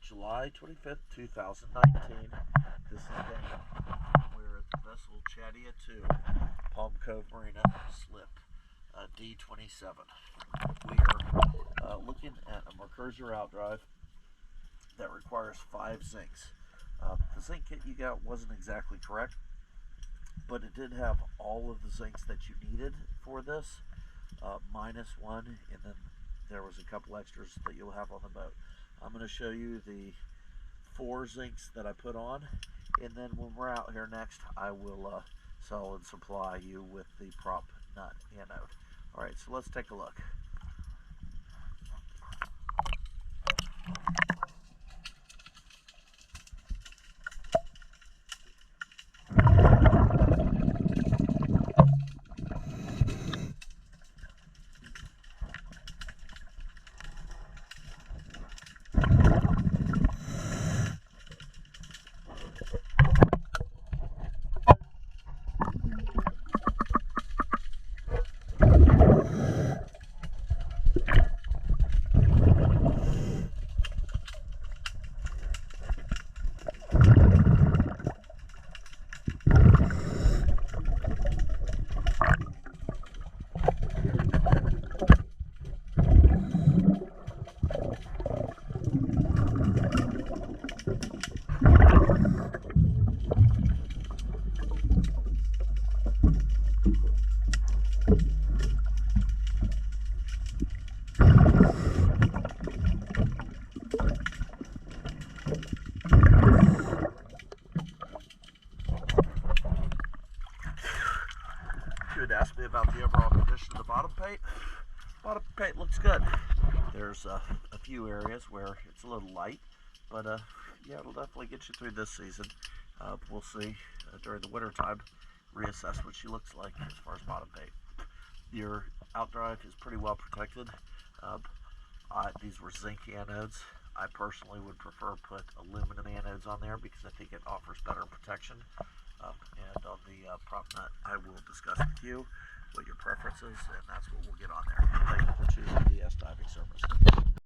July 25th, 2019. This is Dan. We're at the vessel Chadia 2, Palm Cove Marina, slip D27. We are looking at a Mercurser outdrive that requires 5 zincs. The zinc kit you got wasn't exactly correct, but it did have all of the zincs that you needed for this, minus one, and then there was a couple extras that you'll have on the boat. I'm going to show you the 4 zincs that I put on, and then when we're out here next, I will solid supply you with the prop nut anode. Alright, so let's take a look. You had asked me about the overall condition of the bottom paint. Bottom paint looks good. There's a few areas where it's a little light, but yeah, it'll definitely get you through this season. We'll see during the winter time, reassess what she looks like as far as bottom paint. Your outdrive is pretty well protected. These were zinc anodes. I personally would prefer put aluminum anodes on there because I think it offers better protection. And on the prop nut, I will discuss with you what your preference is, and that's what we'll get on there. Thank you for choosing DS Diving Service.